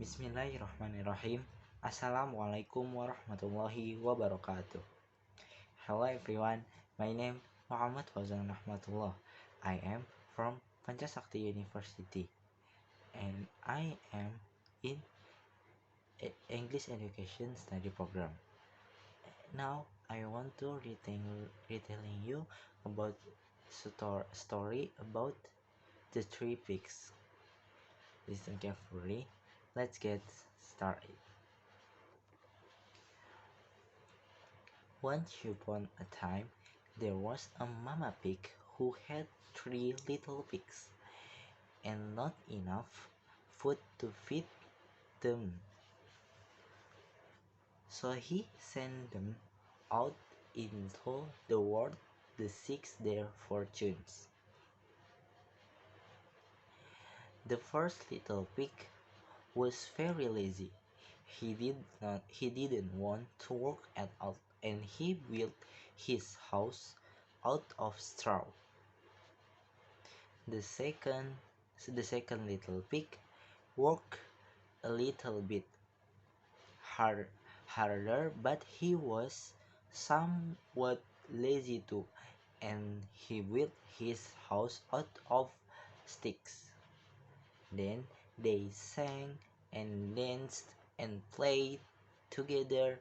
Bismillahirrahmanirrahim. Assalamualaikum warahmatullahi wabarakatuh. Hello everyone, my name Muhammad Fauzan Rahmatullah. I am from Pancasakti University and I am in English Education Study Program. Now I want to retelling you about story about the three pigs. Listen carefully. Let's get started. Once upon a time, there was a mama pig who had three little pigs, and not enough food to feed them. So he sent them out into the world to seek their fortunes. The first little pig was very lazy. He didn't want to work at all, and he built his house out of straw. The second the second little pig worked a little bit harder, but he was somewhat lazy too, and he built his house out of sticks. Then they sang and danced and played together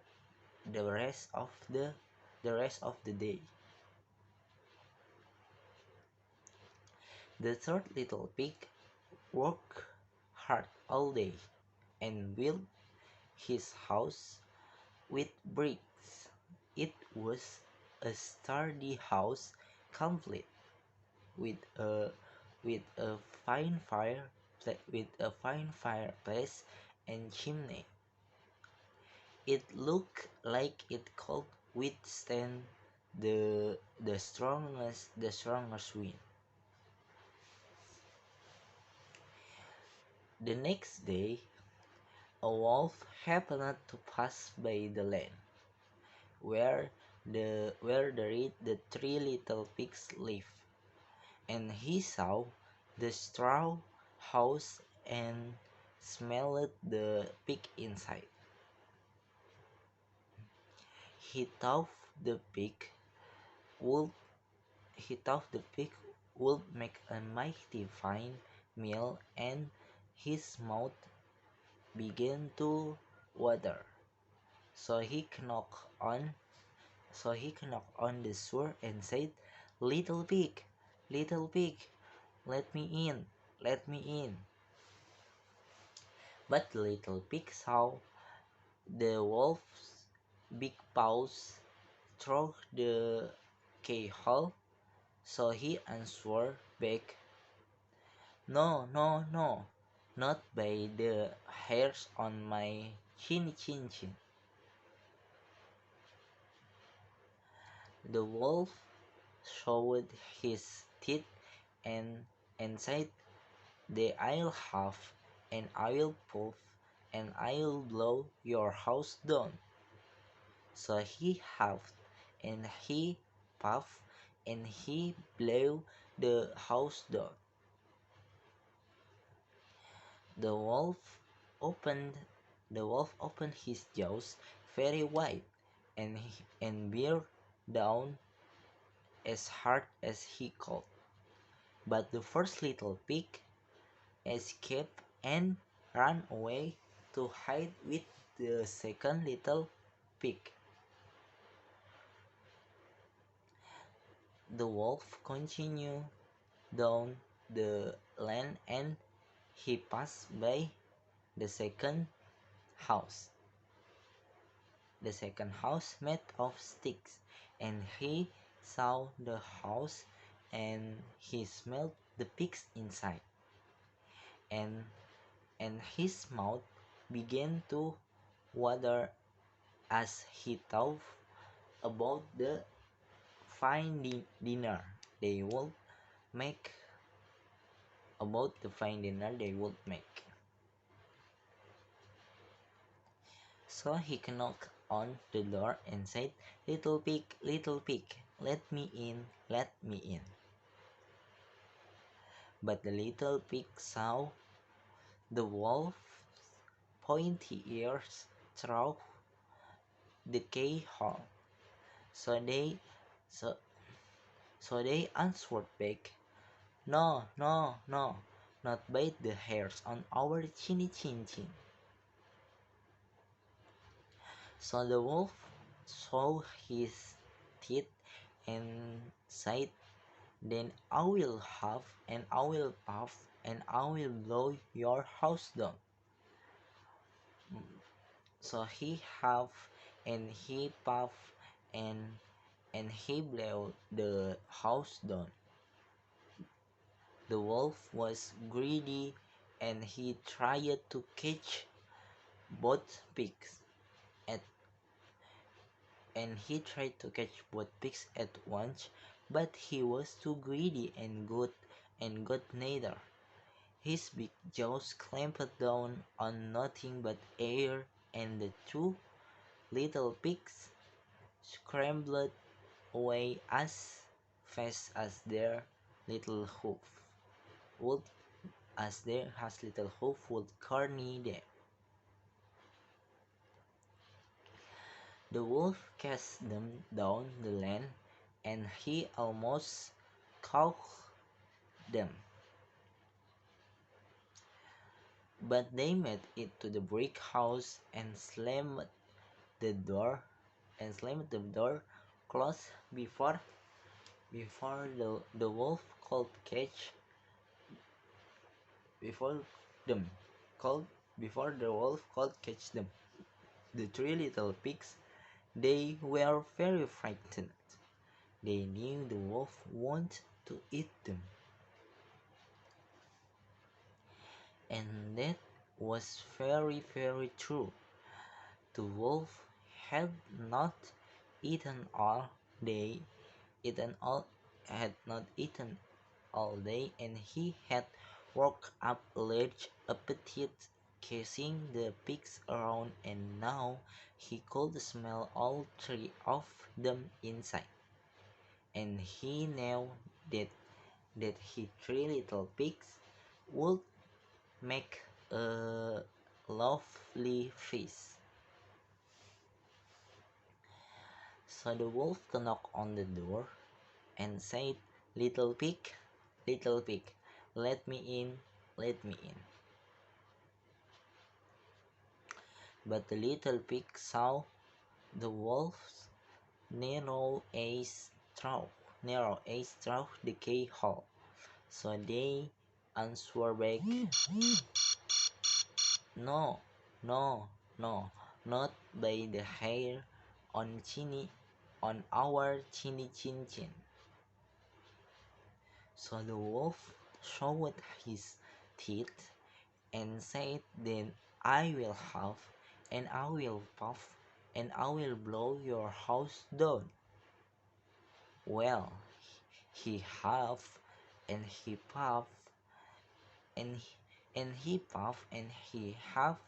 the rest of the day. The third little pig worked hard all day and built his house with bricks. It was a sturdy house, complete with a with a fine fireplace and chimney. It looked like it could withstand the strongest wind. The next day, a wolf happened to pass by the land where the three little pigs lived, and he saw the straw house and smelled the pig inside. He thought the pig would he thought the pig would make a mighty fine meal, and his mouth began to water. So he knocked on the door and said, "Little pig, little pig, let me in, let me in." But the little pig saw the wolf's big paws through the keyhole, so he answered back, "No, no, no, not by the hairs on my chin." The wolf showed his teeth and said, "I'll huff and I'll puff and I'll blow your house down." So he huffed and he puffed and he blew the house down. The wolf opened the wolf opened his jaws very wide and bear down as hard as he could. But the first little pig escaped and ran away to hide with the second little pig. The wolf continued down the lane and he passed by the second house. The second house made of sticks, and he saw the house and he smelled the pigs inside, and his mouth began to water as he thought about the dinner they would make about the fine dinner they would make. So he knocked on the door and said, little pig, let me in, let me in." But the little pig saw the wolf's pointy ears through the keyhole. So they so so they answered back, "No, no, no, not bite the hairs on our chinny chin chin." So the wolf saw his teeth and said, "Then I will huff and I will puff and I will blow your house down." So he huffed and he puffed and he blew the house down. The wolf was greedy and he tried to catch both pigs at once, but he was too greedy and got neither. His big jaws clamped down on nothing but air, and the two little pigs scrambled away as fast as little hoof would their little hoof would carry them. The wolf cast them down the lane, and he almost caught them, but they made it to the brick house and the door slammed the door closed before the wolf could catch before them could before the wolf could catch them. The three little pigs, they were very frightened. They knew the wolf wanted to eat them, and that was very, very true. The wolf had not eaten all day, eaten all had not eaten all day, and he had worked up a large appetite chasing the pigs around, and now he could smell all three of them inside. And he knew that his three little pigs would make a lovely feast. So the wolf knocked on the door and said, little pig, let me in, let me in." But the little pig saw the wolf's narrow eyes through the keyhole. So they answered back, "No, no, no, not by the hair on our chinny chin chin." So the wolf showed his teeth and said, "Then I will huff and I will puff and I will blow your house down." Well, he huffed and he puffed and he huffed,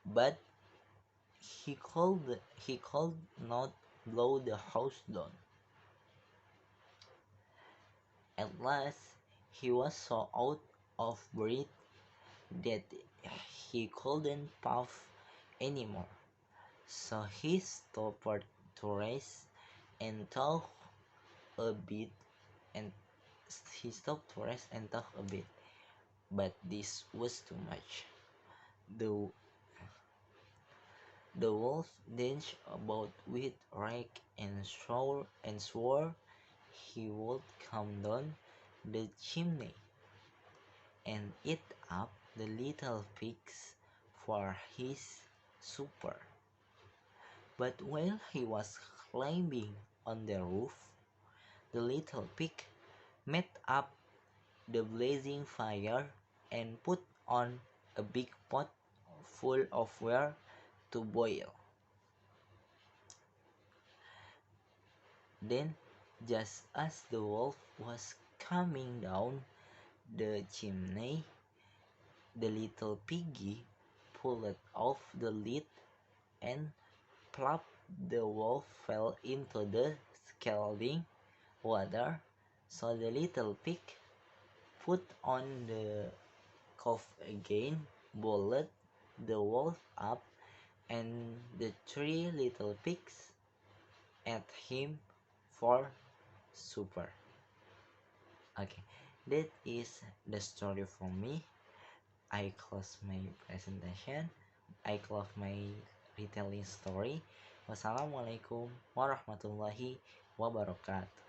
but he could not blow the house down. At last, he was so out of breath that he couldn't puff anymore. So he stopped to rest and talk a bit, and but this was too much. The the wolf danced about with rage and swore he would come down the chimney and eat up the little pigs for his supper. But while he was climbing on the roof, the little pig met up the blazing fire and put on a big pot full of water to boil. Then, just as the wolf was coming down the chimney, the little piggy pulled off the lid and plop, the wolf fell into the scalding water. So the little pig put on the cuff again, boiled the wolf up, and the three little pigs ate him for supper. Okay, that is the story for me. I close my presentation. I close my retelling story. Wassalamualaikum warahmatullahi wabarakatuh.